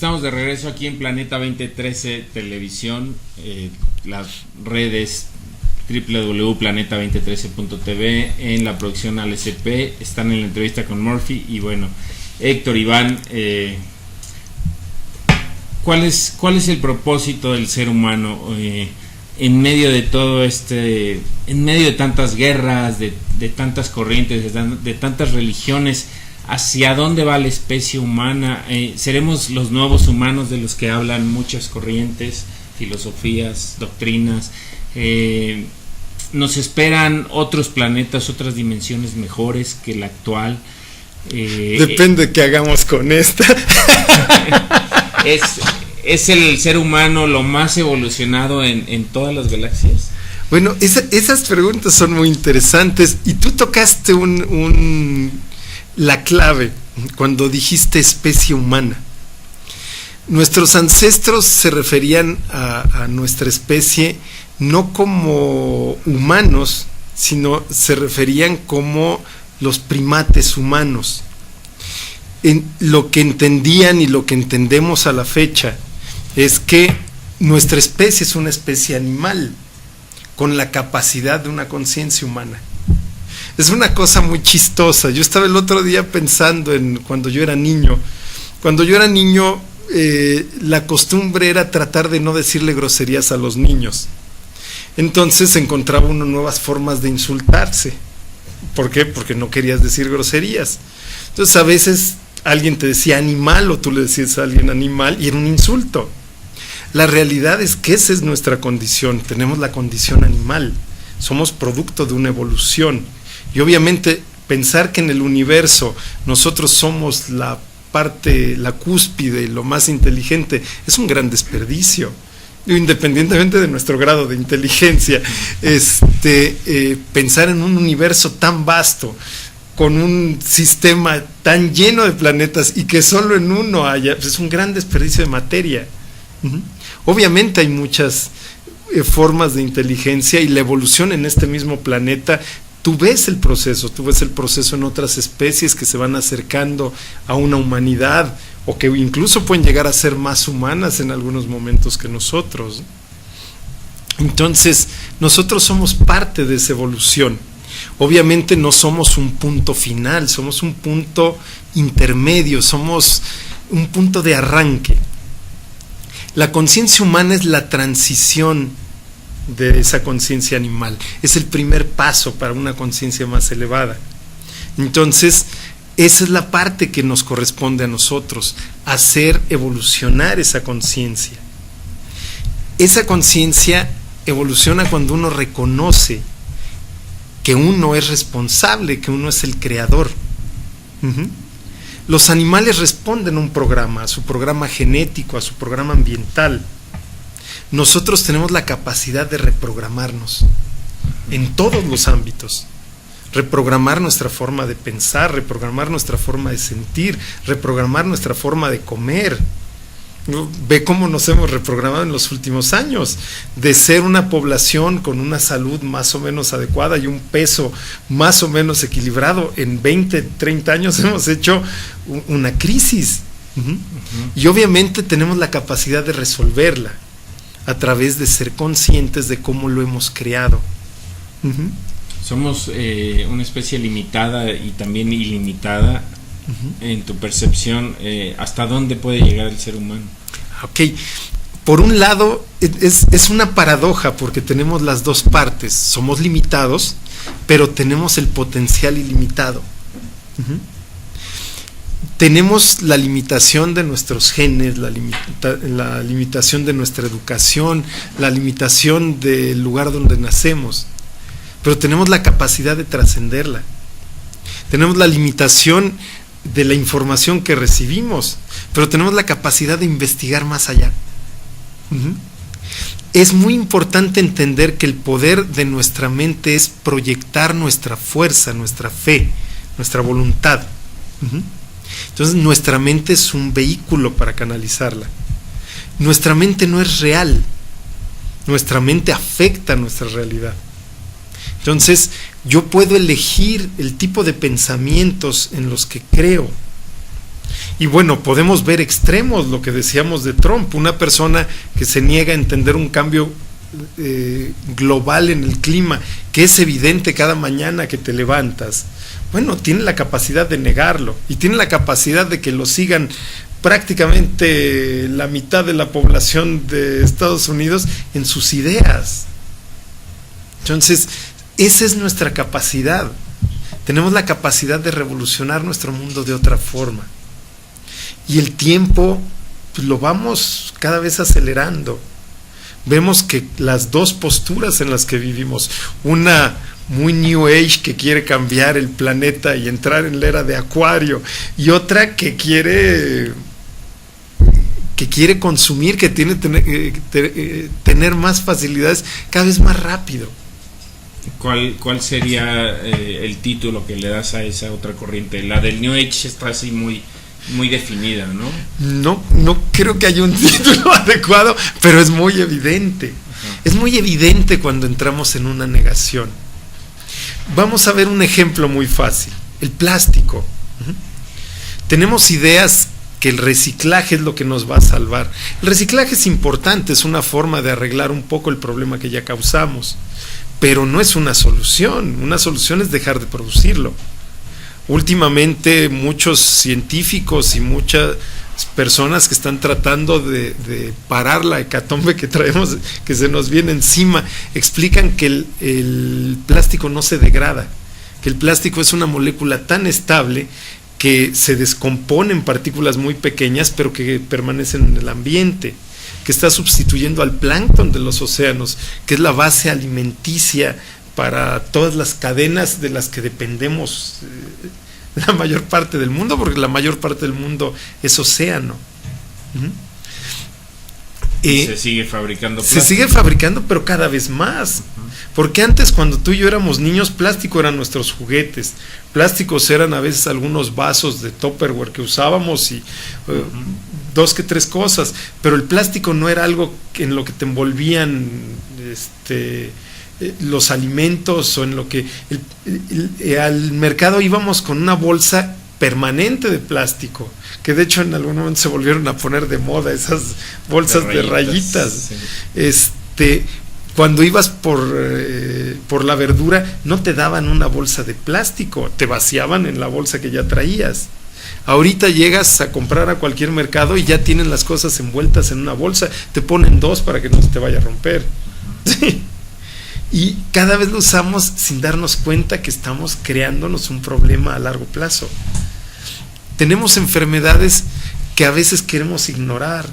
Estamos de regreso aquí en Planeta 2013 Televisión, las redes www.planeta2013.tv, en la producción ALSP, están en la entrevista con Murphy y bueno, Héctor, Iván, ¿cuál es el propósito del ser humano en medio de todo en medio de tantas guerras, de tantas corrientes, de tantas religiones? ¿Hacia dónde va la especie humana? ¿Seremos los nuevos humanos de los que hablan muchas corrientes, filosofías, doctrinas? ¿Nos esperan otros planetas, otras dimensiones mejores que la actual? Depende de qué hagamos con esta. ¿Es el ser humano lo más evolucionado en todas las galaxias? Bueno, esas preguntas son muy interesantes y tú tocaste la clave cuando dijiste especie humana. Nuestros ancestros se referían a nuestra especie no como humanos, sino se referían como los primates humanos. En lo que entendían y lo que entendemos a la fecha es que nuestra especie es una especie animal con la capacidad de una conciencia humana. Es una cosa muy chistosa. Yo estaba el otro día pensando en cuando yo era niño. Cuando yo era niño, la costumbre era tratar de no decirle groserías a los niños. Entonces encontraba uno nuevas formas de insultarse. ¿Por qué? Porque no querías decir groserías. Entonces a veces alguien te decía animal o tú le decías a alguien animal y era un insulto. La realidad es que esa es nuestra condición. Tenemos la condición animal. Somos producto de una evolución. Y obviamente pensar que en el universo nosotros somos la cúspide, lo más inteligente, es un gran desperdicio. Independientemente de nuestro grado de inteligencia, pensar en un universo tan vasto, con un sistema tan lleno de planetas y que solo en uno haya, pues es un gran desperdicio de materia. Obviamente hay muchas formas de inteligencia y la evolución en este mismo planeta. Tú ves el proceso en otras especies que se van acercando a una humanidad o que incluso pueden llegar a ser más humanas en algunos momentos que nosotros. Entonces, nosotros somos parte de esa evolución. Obviamente no somos un punto final, somos un punto intermedio, somos un punto de arranque. La conciencia humana es la transición de esa conciencia animal, es el primer paso para una conciencia más elevada. Entonces esa es la parte que nos corresponde a nosotros, hacer evolucionar esa conciencia. Esa conciencia evoluciona cuando uno reconoce que uno es responsable, que uno es el creador. Los animales responden a un programa, a su programa genético, a su programa ambiental. Nosotros tenemos la capacidad de reprogramarnos en todos los ámbitos. Reprogramar nuestra forma de pensar, reprogramar nuestra forma de sentir, reprogramar nuestra forma de comer. Ve cómo nos hemos reprogramado en los últimos años, de ser una población con una salud más o menos adecuada y un peso más o menos equilibrado. En 20, 30 años hemos hecho una crisis. Y obviamente tenemos la capacidad de resolverla a través de ser conscientes de cómo lo hemos creado. Somos una especie limitada y también ilimitada. En tu percepción, ¿hasta dónde puede llegar el ser humano? Ok, por un lado es una paradoja porque tenemos las dos partes. Somos limitados, pero tenemos el potencial ilimitado. Tenemos la limitación de nuestros genes, la limitación de nuestra educación, la limitación del lugar donde nacemos, pero tenemos la capacidad de trascenderla. Tenemos la limitación de la información que recibimos, pero tenemos la capacidad de investigar más allá. Es muy importante entender que el poder de nuestra mente es proyectar nuestra fuerza, nuestra fe, nuestra voluntad. Entonces nuestra mente es un vehículo para canalizarla. Nuestra mente no es real, nuestra mente afecta nuestra realidad. Entonces yo puedo elegir el tipo de pensamientos en los que creo. Y bueno, podemos ver extremos, lo que decíamos de Trump, una persona que se niega a entender un cambio global en el clima, que es evidente cada mañana que te levantas. Bueno, tiene la capacidad de negarlo y tiene la capacidad de que lo sigan prácticamente la mitad de la población de Estados Unidos en sus ideas. Entonces, esa es nuestra capacidad. Tenemos la capacidad de revolucionar nuestro mundo de otra forma. Y el tiempo, pues, lo vamos cada vez acelerando. Vemos que las dos posturas en las que vivimos, una muy New Age que quiere cambiar el planeta y entrar en la era de Acuario, y otra que quiere consumir, que tiene tener más facilidades cada vez más rápido. ¿Cuál sería el título que le das a esa otra corriente? La del New Age está así muy definida, ¿no? No creo que haya un título adecuado, pero es muy evidente. Ajá. Es muy evidente cuando entramos en una negación. Vamos a ver un ejemplo muy fácil: el plástico. Tenemos ideas que el reciclaje es lo que nos va a salvar. El reciclaje es importante, es una forma de arreglar un poco el problema que ya causamos, pero no es una solución. Una solución es dejar de producirlo. Últimamente muchos científicos y muchas personas que están tratando de parar la hecatombe que traemos, que se nos viene encima, explican que el plástico no se degrada, que el plástico es una molécula tan estable que se descompone en partículas muy pequeñas, pero que permanecen en el ambiente, que está sustituyendo al plancton de los océanos, que es la base alimenticia para todas las cadenas de las que dependemos la mayor parte del mundo, porque la mayor parte del mundo es océano. Se sigue fabricando plástico. Se sigue fabricando, pero cada vez más. Porque antes, cuando tú y yo éramos niños, plástico eran nuestros juguetes. Plásticos eran a veces algunos vasos de Tupperware que usábamos y dos que tres cosas. Pero el plástico no era algo en lo que te envolvían los alimentos, o en lo que al mercado íbamos con una bolsa permanente de plástico, que de hecho en algún momento se volvieron a poner de moda esas bolsas de rayitas. Sí. Cuando ibas por la verdura, no te daban una bolsa de plástico, te vaciaban en la bolsa que ya traías. Ahorita llegas a comprar a cualquier mercado y ya tienen las cosas envueltas en una bolsa, te ponen dos para que no se te vaya a romper. Sí. Y cada vez lo usamos sin darnos cuenta que estamos creándonos un problema a largo plazo. Tenemos enfermedades que a veces queremos ignorar.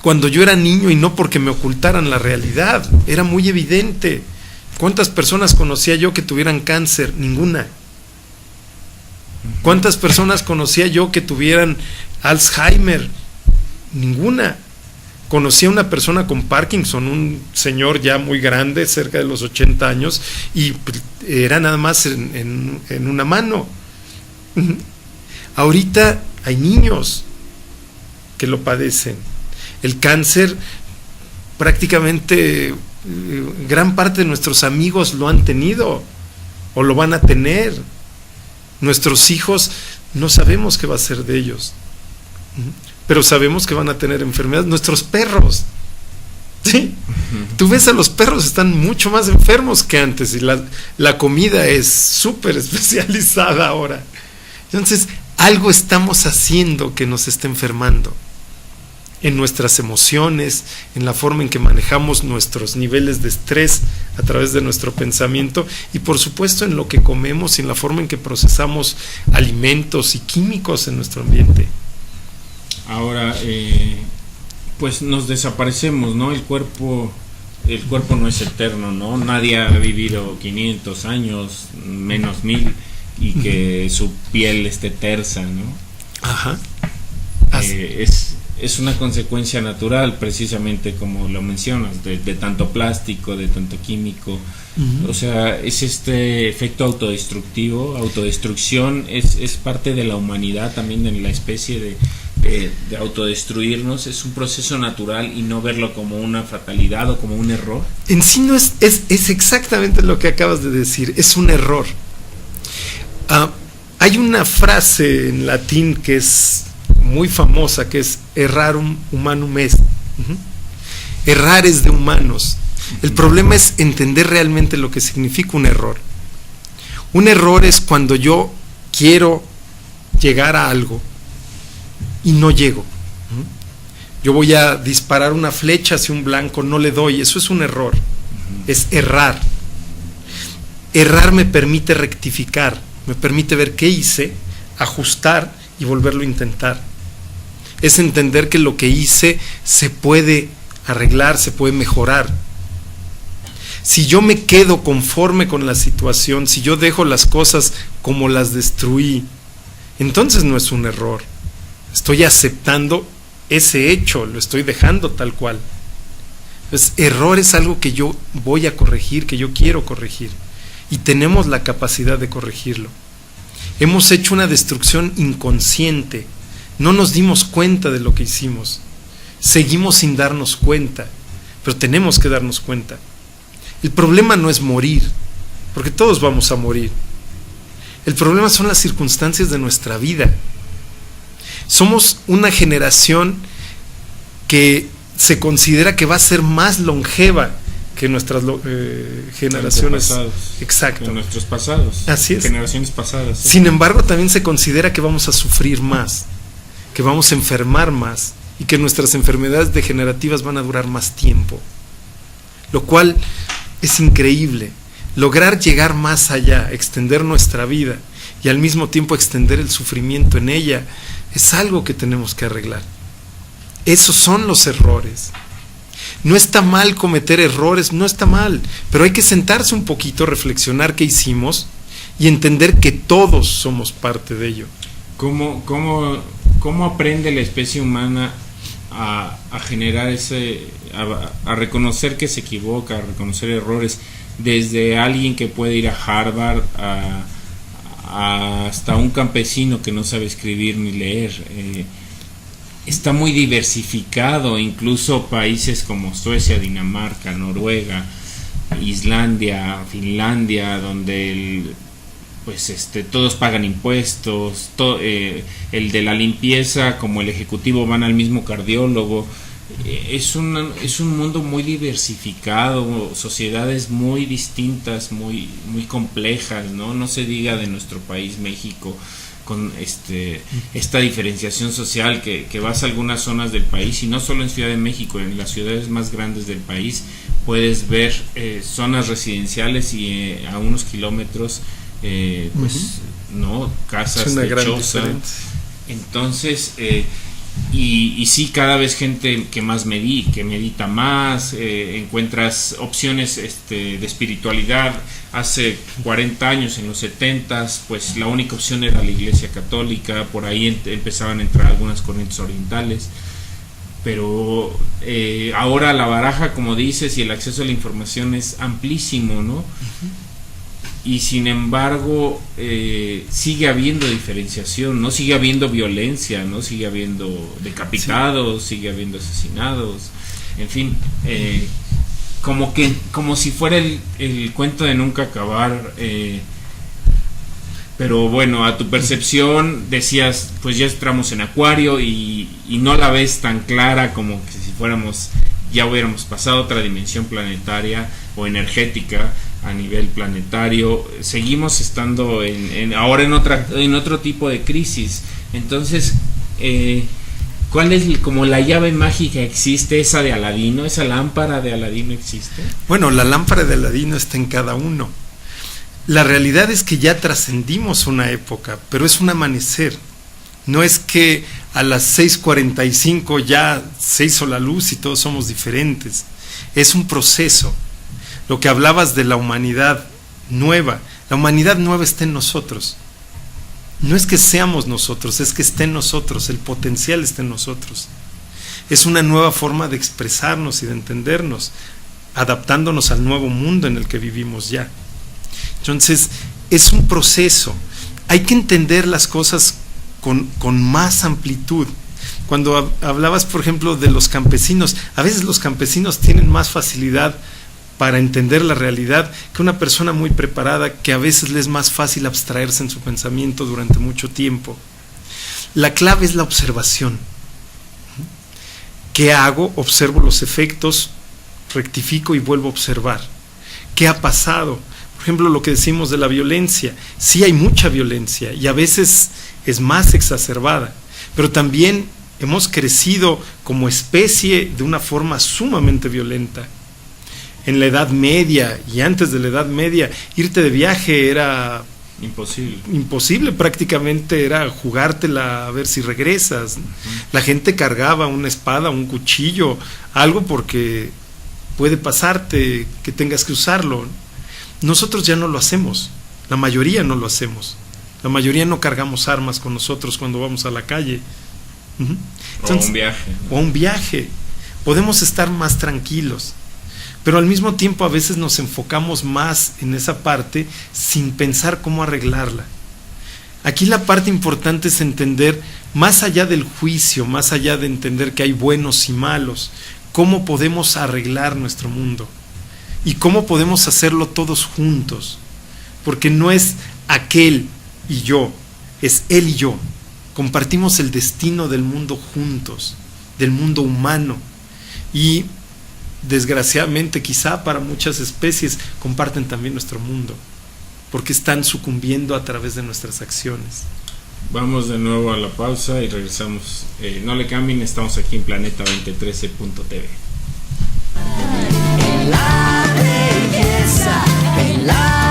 Cuando yo era niño, y no porque me ocultaran la realidad, era muy evidente. ¿Cuántas personas conocía yo que tuvieran cáncer? Ninguna. ¿Cuántas personas conocía yo que tuvieran Alzheimer? Ninguna. Conocí a una persona con Parkinson, un señor ya muy grande, cerca de los 80 años, y era nada más en una mano. Ahorita hay niños que lo padecen. El cáncer, prácticamente gran parte de nuestros amigos lo han tenido o lo van a tener. Nuestros hijos no sabemos qué va a ser de ellos, pero sabemos que van a tener enfermedades. Nuestros perros, ¿sí? Tú ves a los perros, están mucho más enfermos que antes, y la comida es súper especializada ahora. Entonces, algo estamos haciendo que nos está enfermando en nuestras emociones, en la forma en que manejamos nuestros niveles de estrés a través de nuestro pensamiento, y por supuesto en lo que comemos y en la forma en que procesamos alimentos y químicos en nuestro ambiente. Ahora, pues nos desaparecemos, ¿no? El cuerpo no es eterno, ¿no? Nadie ha vivido 500 años, menos 1000, y que su piel esté tersa, ¿no? Ajá. Es una consecuencia natural, precisamente como lo mencionas, de tanto plástico, de tanto químico. O sea, es este efecto autodestrucción, es parte de la humanidad también, en la especie de autodestruirnos. Es un proceso natural, y no verlo como una fatalidad o como un error. En sí no es exactamente lo que acabas de decir, es un error. Hay una frase en latín que es muy famosa, que es errarum humanum est. Errar es de humanos. El problema es entender realmente lo que significa un error. Un error es cuando yo quiero llegar a algo y no llego. Yo voy a disparar una flecha hacia un blanco, no le doy, eso es un error. Es errar. Errar me permite rectificar, me permite ver qué hice, ajustar y volverlo a intentar. Es entender que lo que hice se puede arreglar, se puede mejorar. Si yo me quedo conforme con la situación, si yo dejo las cosas como las destruí, entonces no es un error. Estoy aceptando ese hecho, lo estoy dejando tal cual. Entonces, error es algo que yo voy a corregir, que yo quiero corregir, y tenemos la capacidad de corregirlo. Hemos hecho una destrucción inconsciente, no nos dimos cuenta de lo que hicimos, seguimos sin darnos cuenta, pero tenemos que darnos cuenta. El problema no es morir, porque todos vamos a morir. El problema son las circunstancias de nuestra vida. Somos una generación que se considera que va a ser más longeva que nuestras generaciones. Exacto. De nuestros pasados. Así es. Generaciones pasadas. ¿Sí? Sin embargo, también se considera que vamos a sufrir más, que vamos a enfermar más y que nuestras enfermedades degenerativas van a durar más tiempo. Lo cual es increíble. Lograr llegar más allá, extender nuestra vida y al mismo tiempo extender el sufrimiento en ella, es algo que tenemos que arreglar. Esos son los errores. No está mal cometer errores, no está mal, pero hay que sentarse un poquito, reflexionar qué hicimos y entender que todos somos parte de ello. ¿Cómo aprende la especie humana a generar a reconocer que se equivoca, a reconocer errores, desde alguien que puede ir a Harvard hasta un campesino que no sabe escribir ni leer? Está muy diversificado, incluso países como Suecia, Dinamarca, Noruega, Islandia, Finlandia, donde todos pagan impuestos, el de la limpieza como el ejecutivo van al mismo cardiólogo. Es un mundo muy diversificado, sociedades muy distintas, muy complejas, no se diga de nuestro país, México, con esta diferenciación social que vas a algunas zonas del país, y no solo en Ciudad de México, en las ciudades más grandes del país puedes ver zonas residenciales y a unos kilómetros casas techosas. Entonces y sí, cada vez gente que más que medita más, encuentras opciones de espiritualidad. Hace 40 años, en los 70s, pues la única opción era la Iglesia Católica, por ahí empezaban a entrar algunas corrientes orientales, pero ahora la baraja, como dices, y el acceso a la información es amplísimo, ¿no? Y sin embargo sigue habiendo diferenciación, no sigue habiendo violencia, no sigue habiendo decapitados, sigue habiendo asesinados, en fin, como si fuera el cuento de nunca acabar. Pero bueno, a tu percepción decías, pues ya entramos en Acuario y no la ves tan clara como que si ya hubiéramos pasado a otra dimensión planetaria o energética a nivel planetario. Seguimos estando ahora en otro tipo de crisis. Entonces, ¿cuál es como la llave mágica? ¿Existe esa de Aladino? ¿Esa lámpara de Aladino existe? Bueno, la lámpara de Aladino está en cada uno. La realidad es que ya trascendimos una época, pero es un amanecer. No es que a las 6:45 ya se hizo la luz y todos somos diferentes. Es un proceso. Lo que hablabas de la humanidad nueva, la humanidad nueva está en nosotros. No es que seamos nosotros, es que está en nosotros, el potencial está en nosotros. Es una nueva forma de expresarnos y de entendernos, adaptándonos al nuevo mundo en el que vivimos ya. Entonces, es un proceso. Hay que entender las cosas con más amplitud. Cuando hablabas, por ejemplo, de los campesinos, a veces los campesinos tienen más facilidad para entender la realidad que una persona muy preparada, que a veces le es más fácil abstraerse en su pensamiento durante mucho tiempo. La clave es la observación. ¿Qué hago? Observo los efectos, rectifico y vuelvo a observar. ¿Qué ha pasado? Por ejemplo, lo que decimos de la violencia. Sí hay mucha violencia y a veces es más exacerbada, pero también hemos crecido como especie de una forma sumamente violenta. En la Edad Media y antes de la Edad Media, irte de viaje era imposible, prácticamente era jugártela a ver si regresas. La gente cargaba una espada, un cuchillo, algo porque puede pasarte que tengas que usarlo. Nosotros ya no lo hacemos, la mayoría no lo hacemos. La mayoría no cargamos armas con nosotros cuando vamos a la calle. Entonces, o un viaje. Podemos estar más tranquilos. Pero al mismo tiempo a veces nos enfocamos más en esa parte sin pensar cómo arreglarla. Aquí la parte importante es entender, más allá del juicio, más allá de entender que hay buenos y malos, cómo podemos arreglar nuestro mundo y cómo podemos hacerlo todos juntos. Porque no es aquel y yo, es él y yo. Compartimos el destino del mundo juntos, del mundo humano. Y desgraciadamente, quizá para muchas especies, comparten también nuestro mundo, porque están sucumbiendo a través de nuestras acciones. Vamos de nuevo a la pausa y regresamos. No le cambien, estamos aquí en Planeta2013.tv. En la belleza, en la